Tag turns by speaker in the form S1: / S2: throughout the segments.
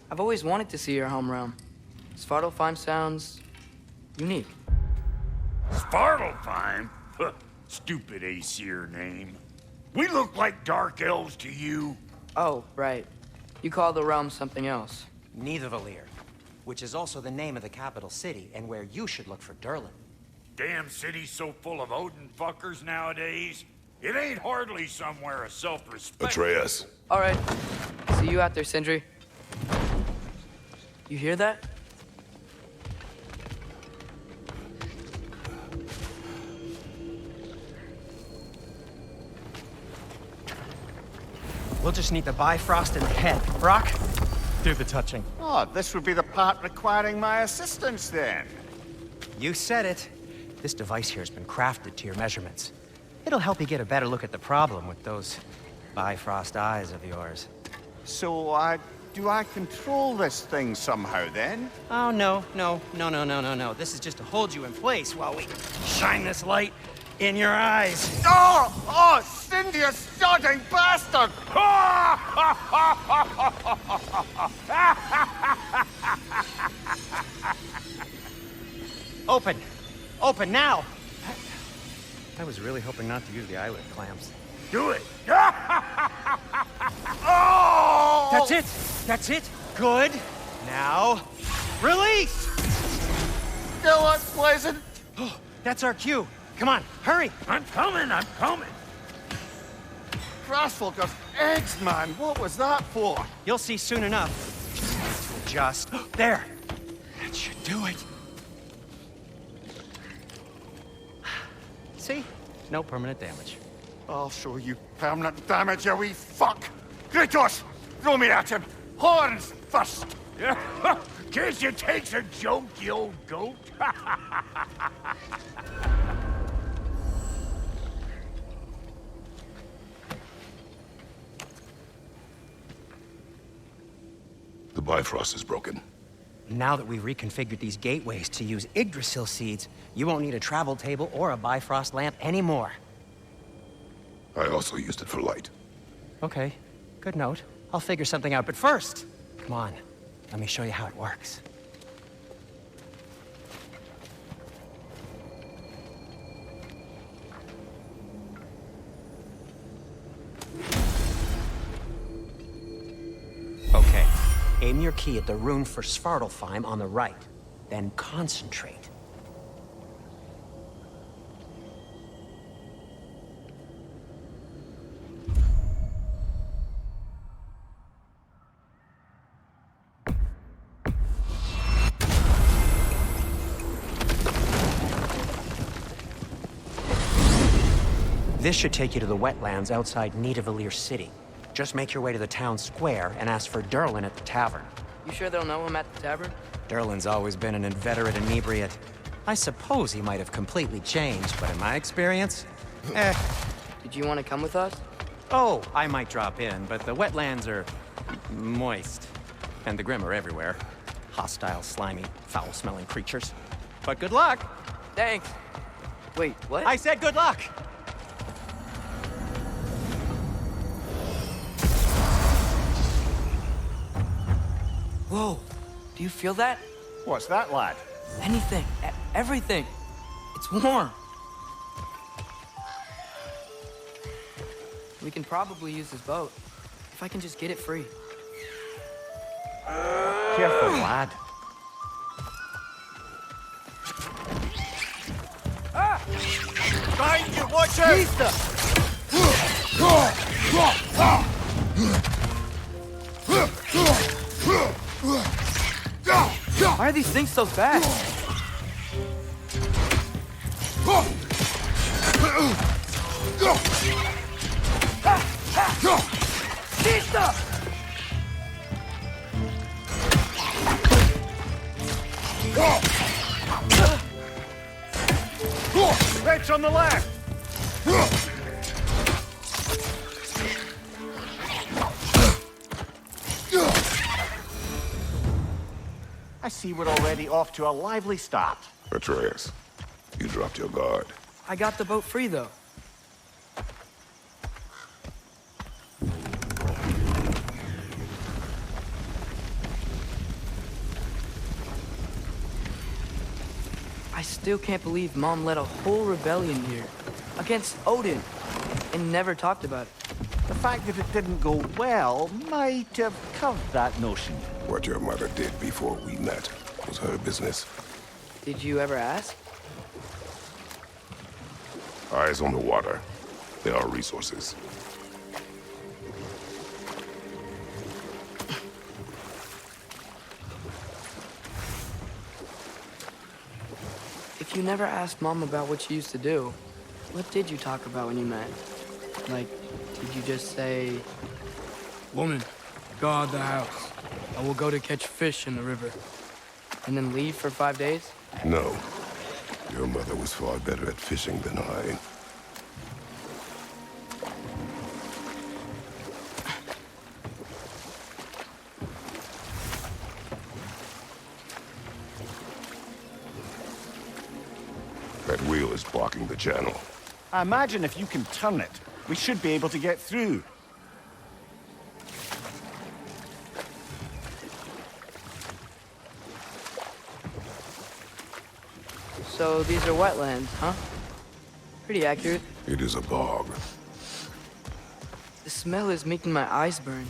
S1: I've always wanted to see your home realm. Svartalfheim sounds unique.
S2: Svartalfheim? Stupid Aesir name. We look like dark elves to you.
S1: Oh, right. You call the realm something else.
S3: Nidavellir, which is also the name of the capital city and where you should look for Durlin.
S2: Damn city's so full of Odin fuckers nowadays. It ain't hardly somewhere of self-respect.
S4: Atreus.
S1: All right. See you out there, Sindri. You hear that?
S3: We'll just need the Bifrost in the head. Brock, do the touching.
S5: Oh, this would be the part requiring my assistance then.
S3: You said it. This device here has been crafted to your measurements. It'll help you get a better look at the problem with those Bifrost eyes of yours.
S5: So, do I control this thing somehow then?
S3: Oh, no. This is just to hold you in place while we shine this light in your eyes.
S5: Oh, Cindy, you sodding bastard!
S3: Open now! I was really hoping not to use the eyelid clamps.
S2: Do it.
S5: Oh!
S3: That's it! Good. Now, release!
S5: Still unpleasant.
S3: Oh, that's our cue. Come on, hurry!
S2: I'm coming.
S5: Grassfolk of eggs, man. What was that for?
S3: You'll see soon enough. Just there. That should do it. See? No permanent damage.
S5: I'll show you permanent damage, you wee fuck! Kratos! Throw me at him! Horns first!
S2: Can't you take a joke, you old goat?
S4: The Bifrost is broken.
S3: Now that we've reconfigured these gateways to use Yggdrasil seeds, you won't need a travel table or a Bifrost lamp anymore.
S4: I also used it for light.
S3: Okay, good note. I'll figure something out, but first, come on, let me show you how it works. Okay, aim your key at the rune for Svartalfheim on the right, then concentrate. This should take you to the wetlands outside Nidavellir City. Just make your way to the town square and ask for Durlin at the tavern.
S1: You sure they'll know him at the tavern?
S3: Durlin's always been an inveterate inebriate. I suppose he might have completely changed, but in my experience,
S1: Did you want to come with us?
S3: Oh, I might drop in, but the wetlands are moist. And the Grim are everywhere. Hostile, slimy, foul-smelling creatures. But good luck!
S1: Thanks. Wait, what?
S3: I said good luck!
S1: Whoa, do you feel that?
S5: What's that, lad?
S1: Anything, everything. It's warm. We can probably use this boat, if I can just get it free.
S5: Careful, lad.
S2: Behind you, watch out!
S1: Why are these things so fast?
S5: Bench on the left! I see we're already off to a lively start.
S4: Atreus, you dropped your guard.
S1: I got the boat free, though. I still can't believe Mom led a whole rebellion here. Against Odin. And never talked about it.
S5: The fact that it didn't go well might have curved that notion.
S4: What your mother did before we met was her business.
S1: Did you ever ask?
S4: Eyes on the water. There are resources.
S1: If you never asked Mom about what she used to do, what did you talk about when you met? Like, did you just say... Woman, guard the house. I will go to catch fish in the river. And then leave for 5 days?
S4: No. Your mother was far better at fishing than I. That wheel is blocking the channel.
S5: I imagine if you can turn it, we should be able to get through.
S1: So these are wetlands, huh? Pretty accurate.
S4: It is a bog.
S1: The smell is making my eyes burn.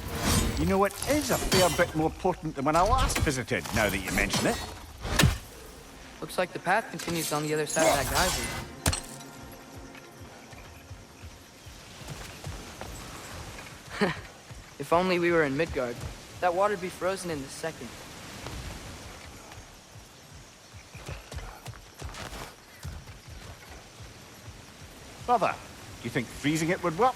S5: You know, it is a fair bit more potent than when I last visited, now that you mention it.
S1: Looks like the path continues on the other side of that geyser. If only we were in Midgard. That water'd be frozen in a second.
S5: Brother, do you think freezing it would work?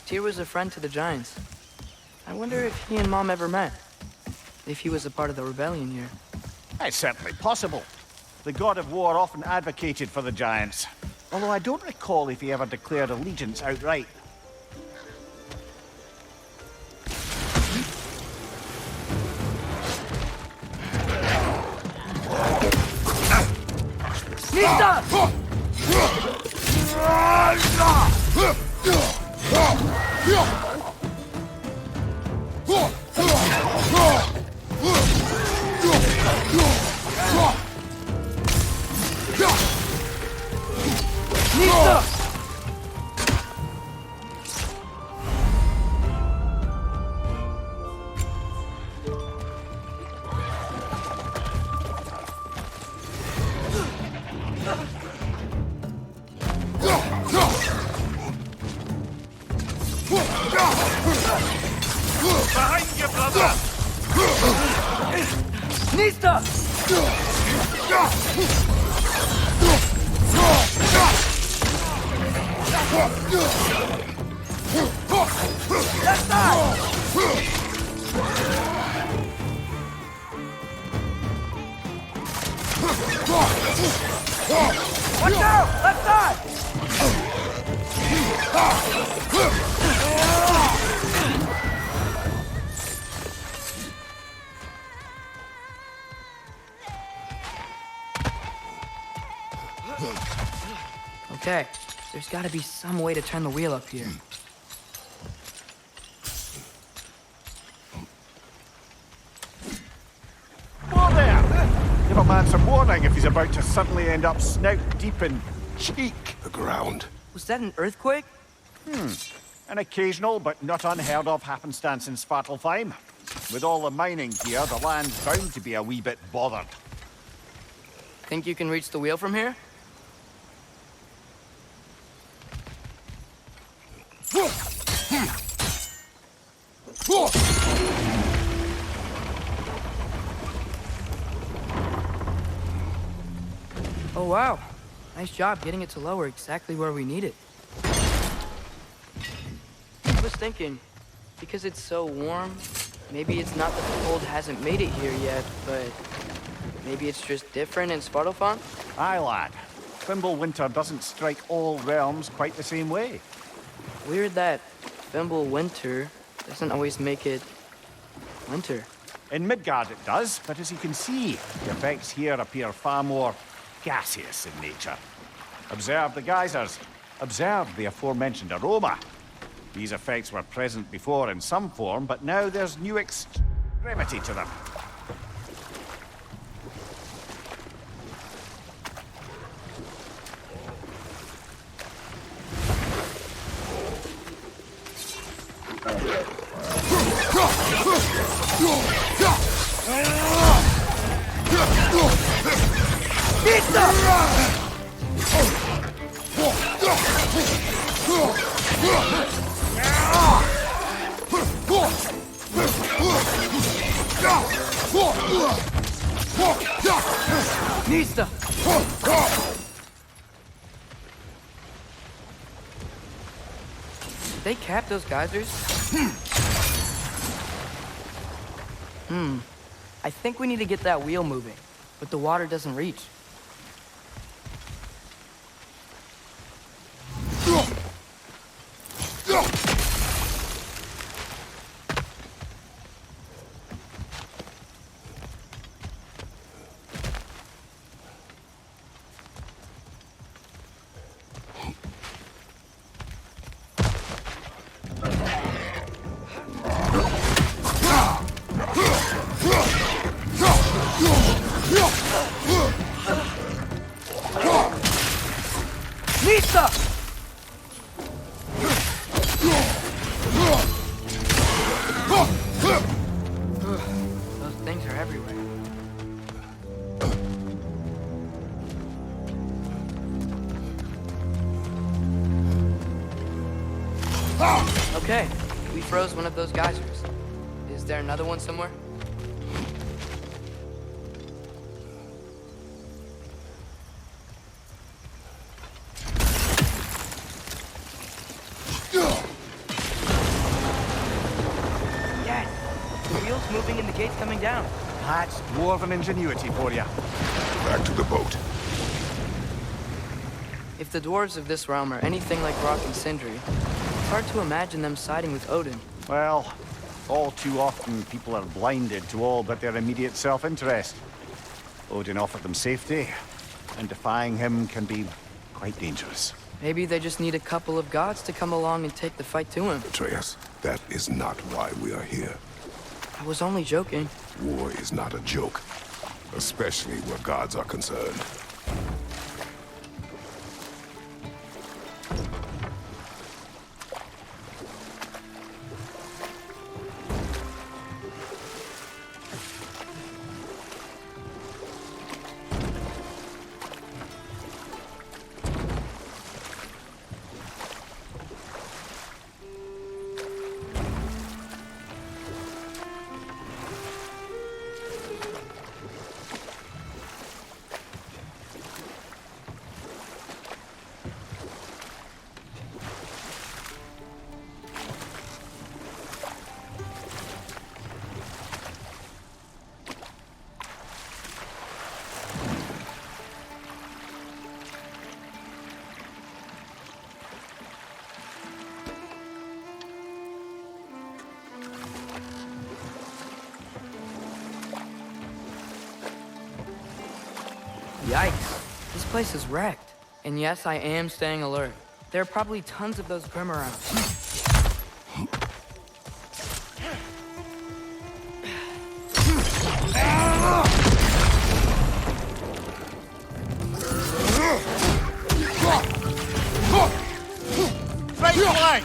S1: Tyr was a friend to the Giants. I wonder if he and Mom ever met. If he was a part of the rebellion here.
S5: It's certainly possible. The god of war often advocated for the Giants. Although I don't recall if he ever declared allegiance outright.
S1: Nista!
S2: Behind you, brother!
S1: Nista! Left side! Watch out! Left side! Okay, there's gotta be some way to turn the wheel up here.
S5: Whoa there! Give a man some warning if he's about to suddenly end up snout deep in cheek.
S4: The ground.
S1: Was that an earthquake?
S5: An occasional but not unheard of happenstance in Svartalfheim. With all the mining here, the land's bound to be a wee bit bothered.
S1: Think you can reach the wheel from here? Oh wow, nice job getting it to lower exactly where we need it. I was thinking, because it's so warm, maybe it's not that the cold hasn't made it here yet, but maybe it's just different in Svartalfheim?
S5: Aye, lad. Winter doesn't strike all realms quite the same way.
S1: Weird that Winter doesn't always make it winter.
S5: In Midgard it does, but as you can see, the effects here appear far more gaseous in nature. Observe the geysers. Observe the aforementioned aroma. These effects were present before in some form, but now there's new extremity to them.
S1: Nista! Did they cap those geysers? I think we need to get that wheel moving, but the water doesn't reach. Nista! Those things are everywhere. Okay, we froze one of those geysers. Is there another one somewhere? Yes! The wheel's moving and the gate's coming down.
S5: That's dwarven ingenuity for you.
S4: Back to the boat.
S1: If the dwarves of this realm are anything like Rock and Sindri, it's hard to imagine them siding with Odin.
S5: Well, all too often people are blinded to all but their immediate self-interest. Odin offered them safety, and defying him can be quite dangerous.
S1: Maybe they just need a couple of gods to come along and take the fight to him.
S4: Atreus, that is not why we are here.
S1: I was only joking.
S4: War is not a joke, especially where gods are concerned.
S1: Yikes. This place is wrecked. And yes, I am staying alert. There are probably tons of those Grim around.
S5: Right flank!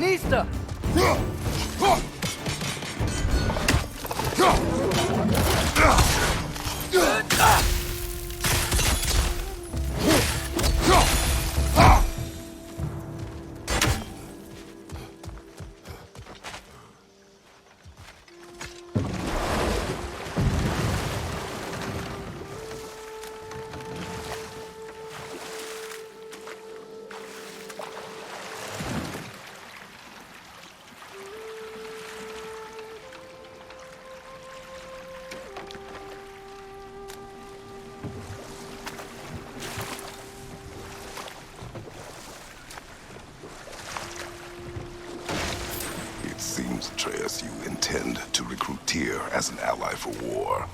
S1: Nista!
S4: Seems, Atreus, you intend to recruit Tyr as an ally for war.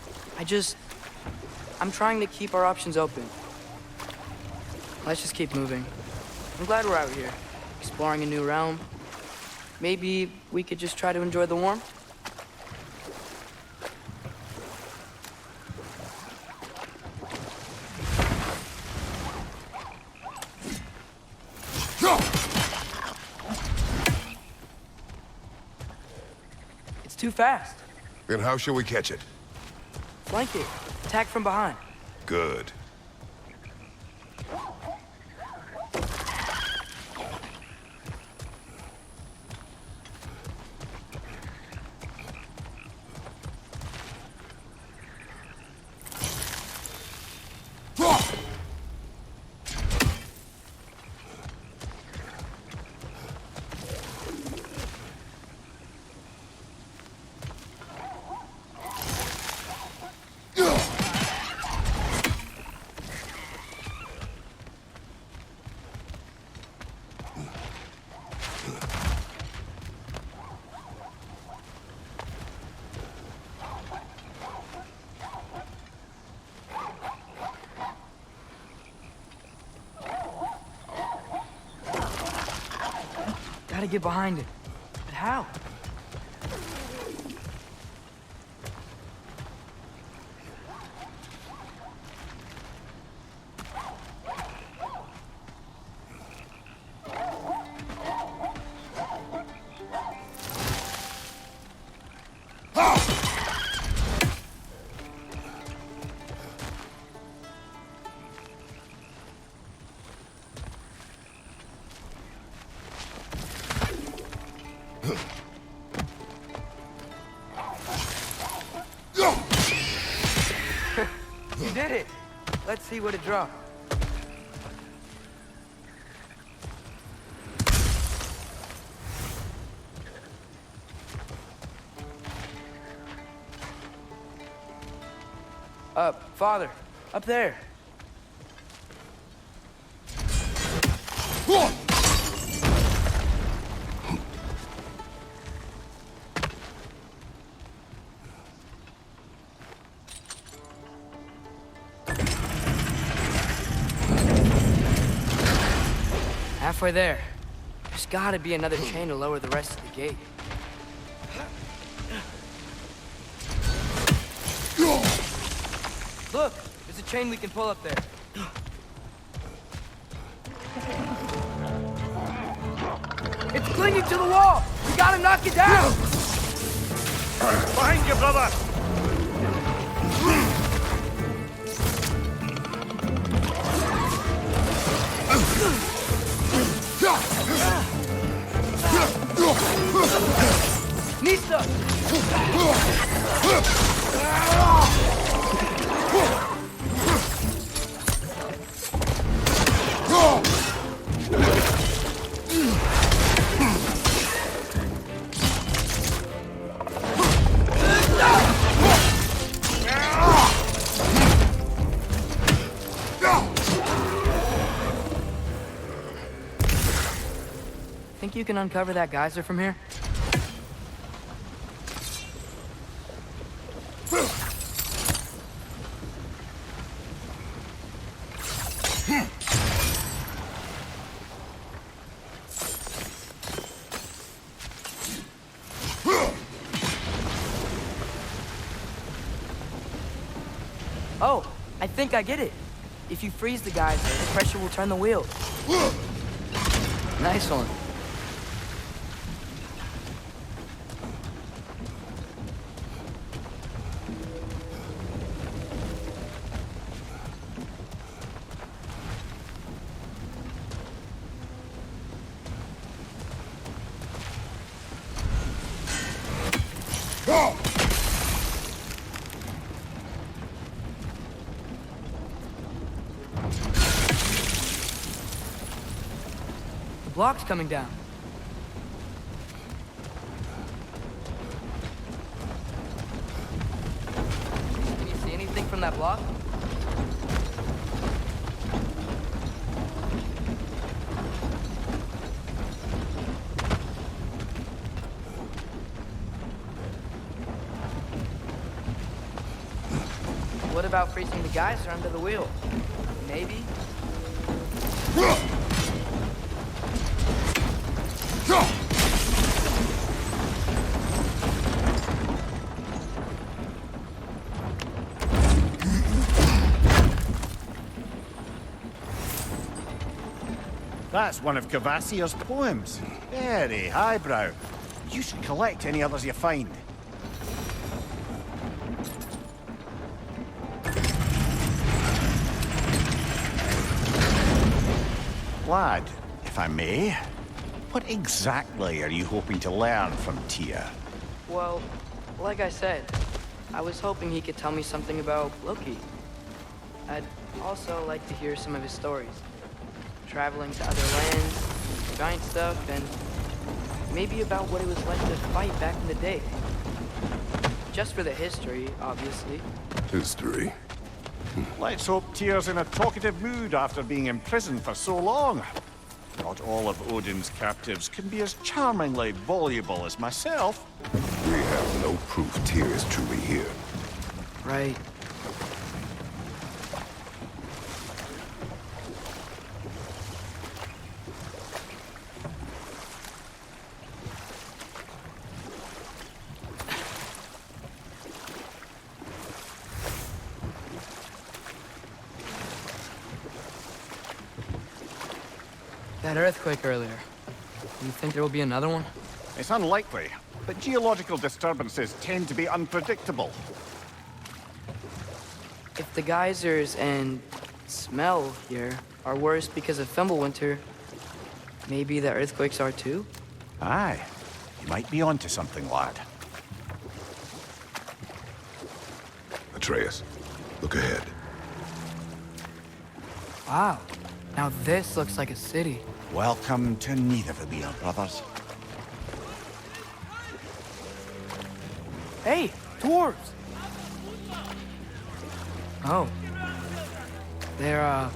S1: I'm trying to keep our options open. Let's just keep moving. I'm glad we're out here, exploring a new realm. Maybe we could just try to enjoy the warmth? It's too fast.
S4: Then how shall we catch it?
S1: Flank it. Attack from behind.
S4: Good.
S1: Gotta get behind it. But how? You did it! Let's see what it dropped. Father, up there. Halfway there. There's gotta be another chain to lower the rest of the gate. Look! There's a chain we can pull up there. It's clinging to the wall! We gotta knock it down!
S5: Behind you, brother!
S1: Nista! Think you can uncover that geyser from here? Oh, I think I get it. If you freeze the geyser, the pressure will turn the wheels. Nice one. The block's coming down. Can you see anything from that block? What about freezing the geyser under the wheel? Maybe?
S5: That's one of Cavassier's poems. Very highbrow. You should collect any others you find. Lad, if I may, what exactly are you hoping to learn from Tyr?
S1: Well, like I said, I was hoping he could tell me something about Loki. I'd also like to hear some of his stories. Traveling to other lands, giant stuff, and maybe about what it was like to fight back in the day. Just for the history, obviously.
S4: History.
S5: Let's hope Tyr's in a talkative mood after being imprisoned for so long. Not all of Odin's captives can be as charmingly voluble as myself.
S4: We have no proof Tyr is truly here.
S1: Right. That earthquake earlier. You think there will be another one?
S5: It's unlikely, but geological disturbances tend to be unpredictable.
S1: If the geysers and smell here are worse because of Fimbulwinter, maybe the earthquakes are too?
S5: Aye, you might be onto something, lad.
S4: Atreus, look ahead.
S1: Wow. Now this looks like a city.
S5: Welcome to Nidavellir, brothers.
S1: Hey, dwarves! Oh. They're,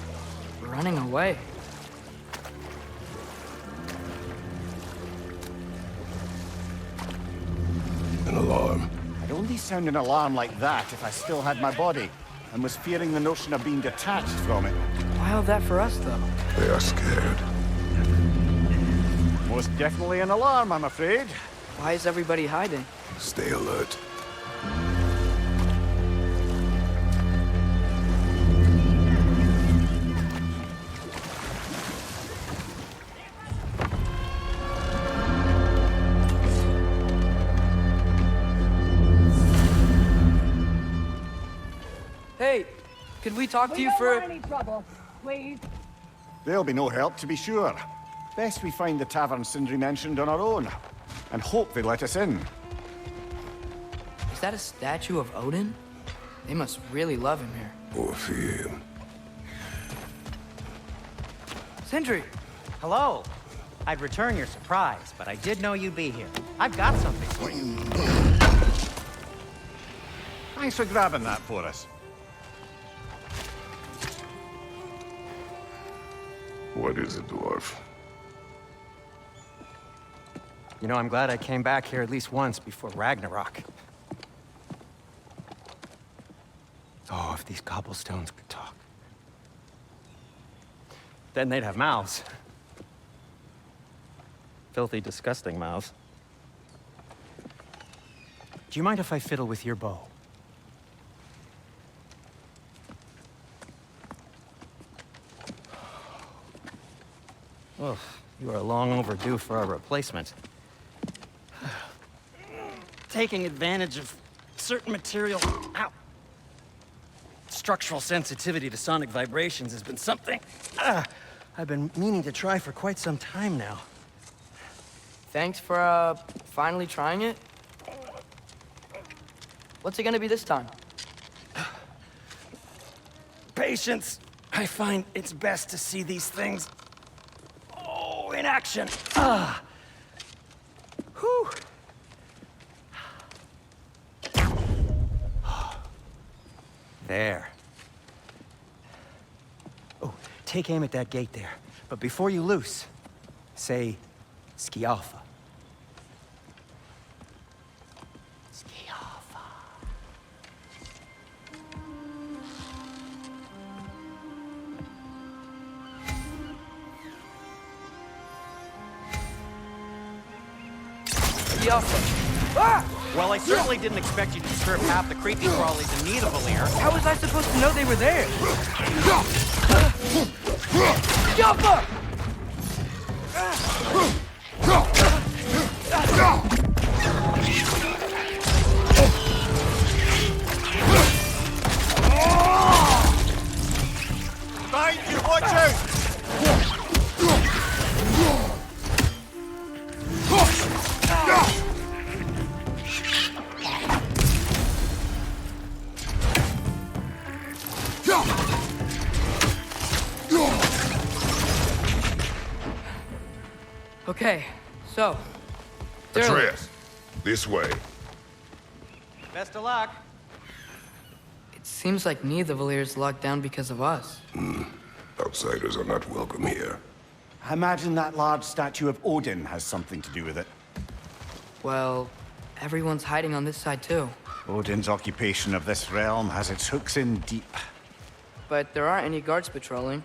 S1: running away.
S4: An alarm.
S5: I'd only sound an alarm like that if I still had my body, and was fearing the notion of being detached from it.
S1: Wild that for us, though.
S4: They are scared.
S5: Most definitely an alarm, I'm afraid.
S1: Why is everybody hiding?
S4: Stay alert.
S1: could we talk to
S6: We
S1: you
S6: don't
S1: for...
S6: want any trouble, please.
S5: There'll be no help, to be sure. Best we find the tavern Sindri mentioned on our own, and hope they let us in.
S1: Is that a statue of Odin? They must really love him here.
S4: Or fear him.
S1: Sindri!
S3: Hello. I'd return your surprise, but I did know you'd be here. I've got something for you.
S5: Thanks for grabbing that for us.
S4: What is it, dwarf?
S3: You know, I'm glad I came back here at least once before Ragnarok. Oh, if these cobblestones could talk. Then they'd have mouths. Filthy, disgusting mouths. Do you mind if I fiddle with your bow? Oh, you are long overdue for a replacement. Taking advantage of certain material... Ow! Structural sensitivity to sonic vibrations has been something I've been meaning to try for quite some time now.
S1: Thanks for, finally trying it. What's it gonna be this time?
S3: Patience. I find it's best to see these things... Oh, in action. Whew. There. Oh, take aim at that gate there. But before you loose, say, Ski Alpha. Ski Alpha.
S1: Ski Alpha. Ah!
S3: Well, I certainly didn't expect you to disturb half the creepy crawlies in need of a leer.
S1: How was I supposed to know they were there? Alpha!
S5: Behind you, watch out!
S1: Okay, so...
S4: Atreus, this way.
S3: Best of luck.
S1: It seems like neither Valyr's locked down because of us.
S4: Outsiders are not welcome here.
S5: I imagine that large statue of Odin has something to do with it.
S1: Well, everyone's hiding on this side too.
S5: Odin's occupation of this realm has its hooks in deep.
S1: But there aren't any guards patrolling.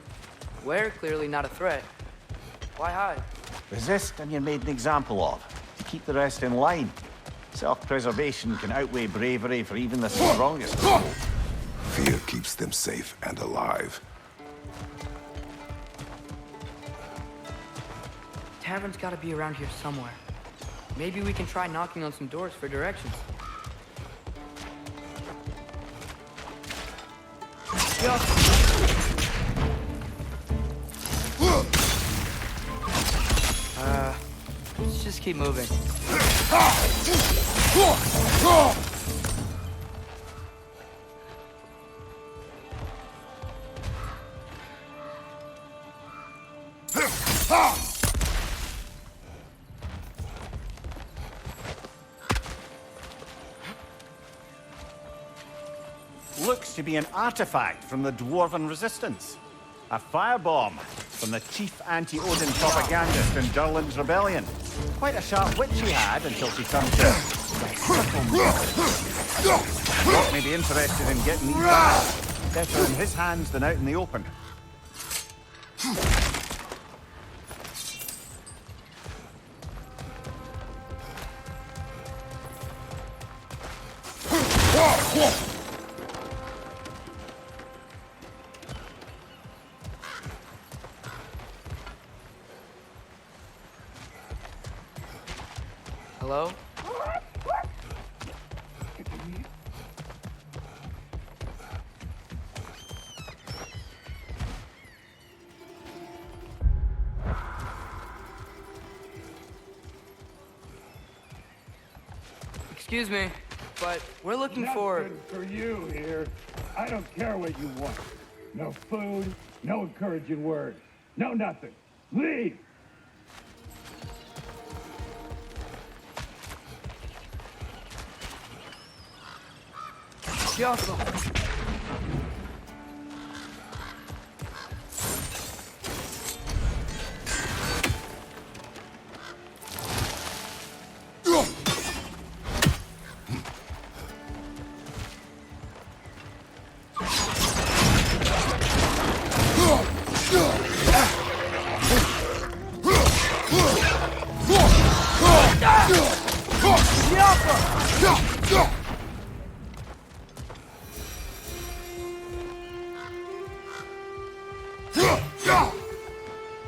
S1: We're clearly not a threat. Why hide?
S5: Resist and you're made an example of. Keep the rest in line. Self-preservation can outweigh bravery for even the strongest.
S4: Fear keeps them safe and alive.
S1: Tavern's gotta be around here somewhere. Maybe we can try knocking on some doors for directions. Let's just keep moving.
S5: Looks to be an artifact from the Dwarven Resistance. A firebomb from the chief anti-Odin propagandist in Durlin's rebellion. Quite a sharp witch she had until she turned to... Thought may be interested in getting these back. Better in his hands than out in the open.
S1: Hello? Excuse me, but we're looking for...
S6: Nothing for you here. I don't care what you want. No food, no encouraging words, no nothing. Leave!
S1: Careful.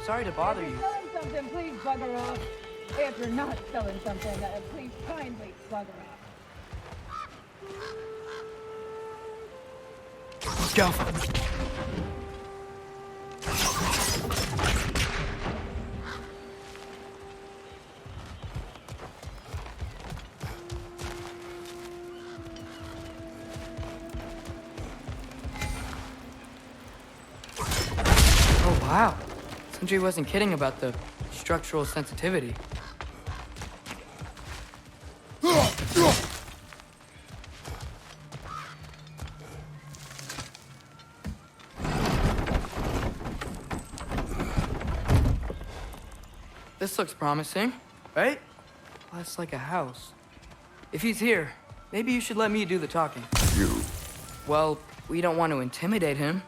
S1: Sorry to bother you.
S7: Selling something, please bugger off. If you're not selling something, please kindly bugger off.
S1: Go. Oh, wow. Sindri wasn't kidding about the structural sensitivity. This looks promising, right? Well, that's like a house. If he's here, maybe you should let me do the talking.
S4: You?
S1: Well, we don't want to intimidate him.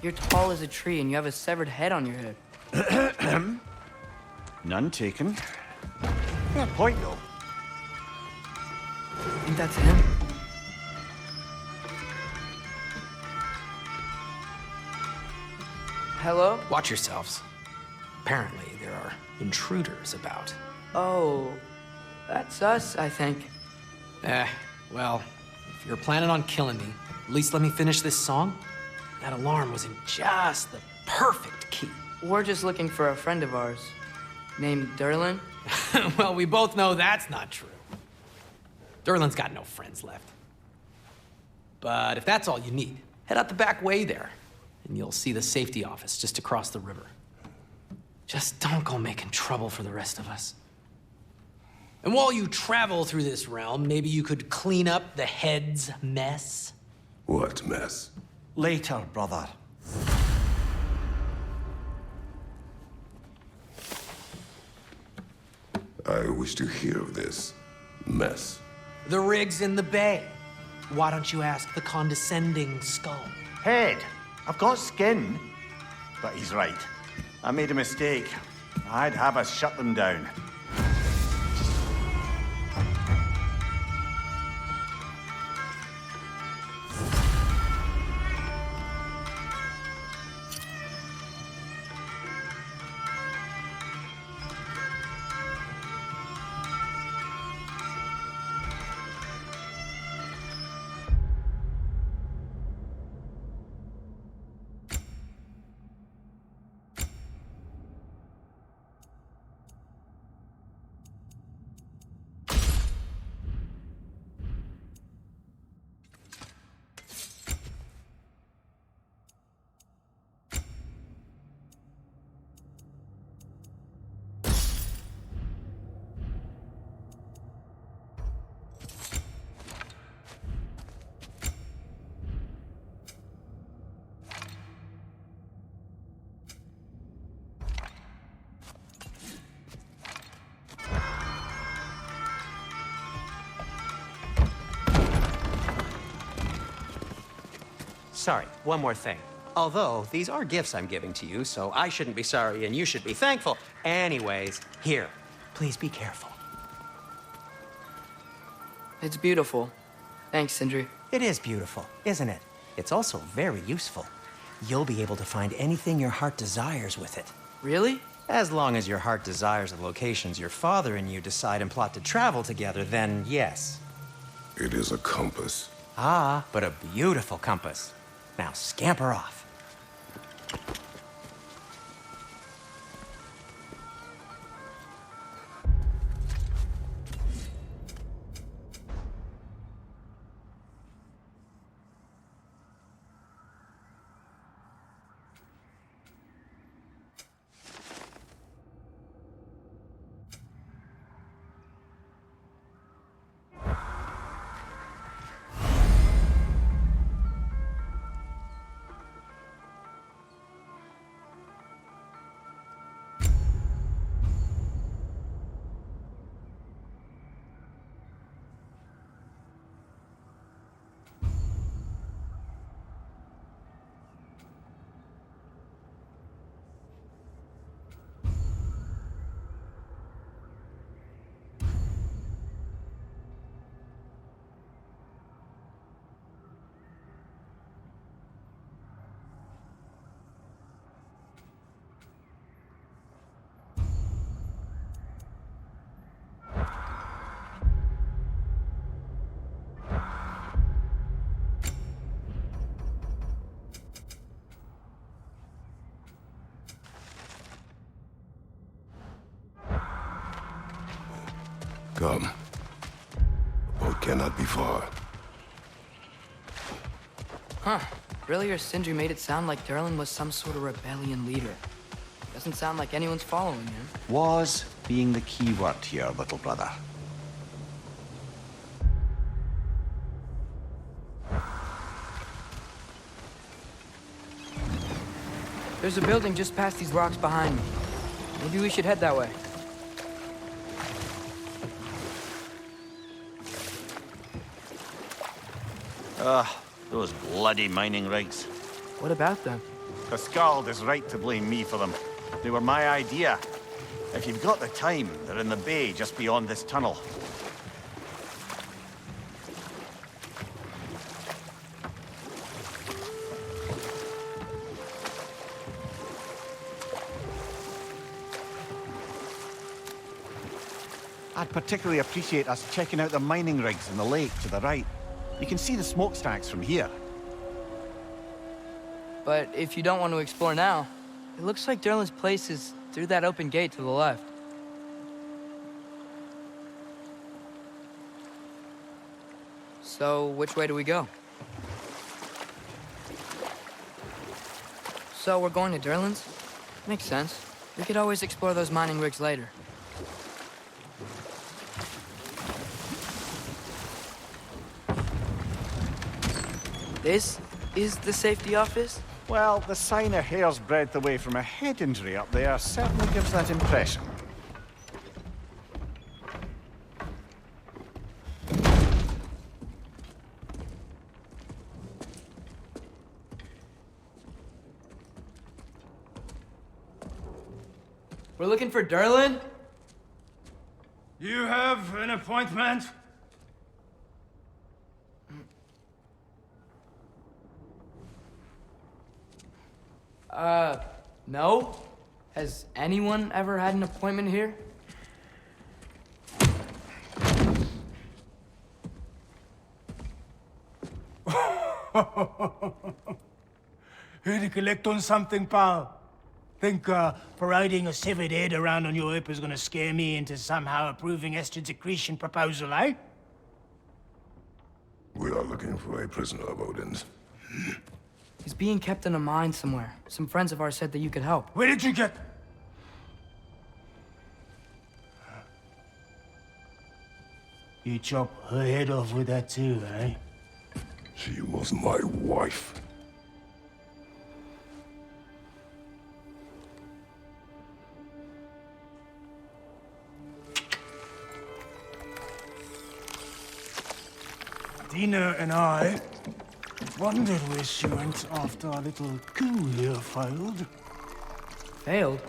S1: You're tall as a tree and you have a severed head on your head.
S5: None taken. Good point, though.
S1: Think that's him? Hello?
S8: Watch yourselves. Apparently, there are intruders about.
S1: Oh, that's us, I think.
S8: Well, if you're planning on killing me, at least let me finish this song. That alarm was in just the perfect key.
S1: We're just looking for a friend of ours named Derlin.
S8: Well, we both know that's not true. Derlin's got no friends left. But if that's all you need, head out the back way there, and you'll see the safety office just across the river. Just don't go making trouble for the rest of us. And while you travel through this realm, maybe you could clean up the head's mess.
S4: What mess?
S5: Later, brother.
S4: I wish to hear of this mess.
S8: The rig's in the bay. Why don't you ask the condescending skull?
S5: Head. I've got skin. But he's right. I made a mistake. I'd have us shut them down.
S3: Sorry, one more thing. Although, these are gifts I'm giving to you, so I shouldn't be sorry and you should be thankful. Anyways, here, please be careful.
S1: It's beautiful. Thanks, Sindri.
S3: It is beautiful, isn't it? It's also very useful. You'll be able to find anything your heart desires with it.
S1: Really?
S3: As long as your heart desires the locations your father and you decide and plot to travel together, then yes.
S4: It is a compass.
S3: Ah, but a beautiful compass. Now scamper off.
S4: Come. The boat cannot be far.
S1: Huh. Earlier, Sindri made it sound like Durlin was some sort of rebellion leader. Doesn't sound like anyone's following him.
S5: Was being the key word here, little brother.
S1: There's a building just past these rocks behind me. Maybe we should head that way.
S5: Those bloody mining rigs.
S1: What about them?
S5: The Skald is right to blame me for them. They were my idea. If you've got the time, they're in the bay just beyond this tunnel. I'd particularly appreciate us checking out the mining rigs in the lake to the right. You can see the smokestacks from here.
S1: But if you don't want to explore now, it looks like Durlin's place is through that open gate to the left. So, which way do we go? So, we're going to Durlin's? Makes sense. We could always explore those mining rigs later. This is the safety office?
S5: Well, the sign a hair's breadth away from a head injury up there certainly gives that impression.
S1: We're looking for Durlin?
S6: You have an appointment?
S1: No? Has anyone ever had an appointment here?
S6: Here to collect on something, pal? Think, parading a severed head around on your hip is gonna scare me into somehow approving Estrid's accretion proposal, eh?
S4: We are looking for a prisoner of Odin's.
S1: He's being kept in a mine somewhere. Some friends of ours said that you could help.
S6: Where did you get... You chop her head off with that too, eh?
S4: She was my wife.
S6: Dina and I wondered where she went after our little coup here failed.
S1: Failed?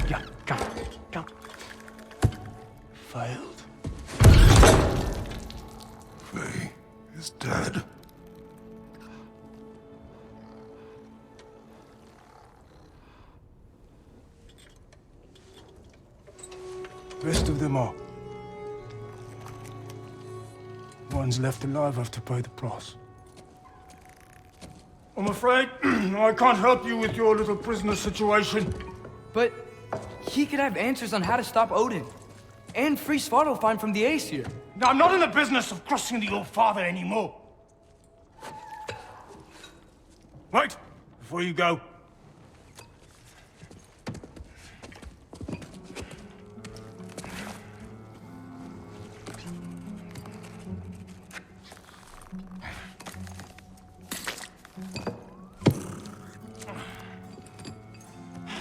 S6: Yeah, come, come. Failed.
S4: Faye is dead.
S6: Rest of them are. One's left alive have to pay the price. I'm afraid I can't help you with your little prisoner situation.
S1: But he could have answers on how to stop Odin. And free Svartalfheim from the Aesir.
S6: Now, I'm not in the business of crossing the old father anymore. Wait, before you go.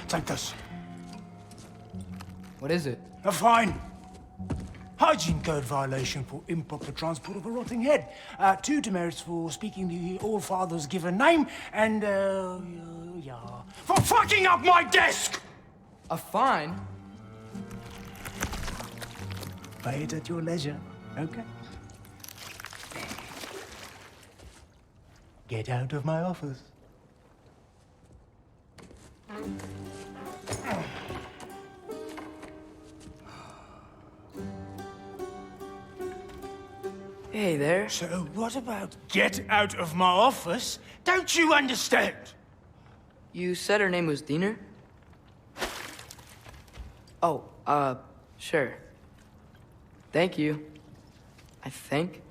S6: Take this.
S1: What is it?
S6: A fine. Hygiene code violation for improper transport of a rotting head. 2 demerits for speaking the All-Father's given name, and, yeah. For fucking up my desk!
S1: A fine?
S6: Pay it at your leisure, okay? Get out of my office.
S1: Hey there.
S6: So what about get out of my office? Don't you understand?
S1: You said her name was Diener? Oh, sure. Thank you. I think.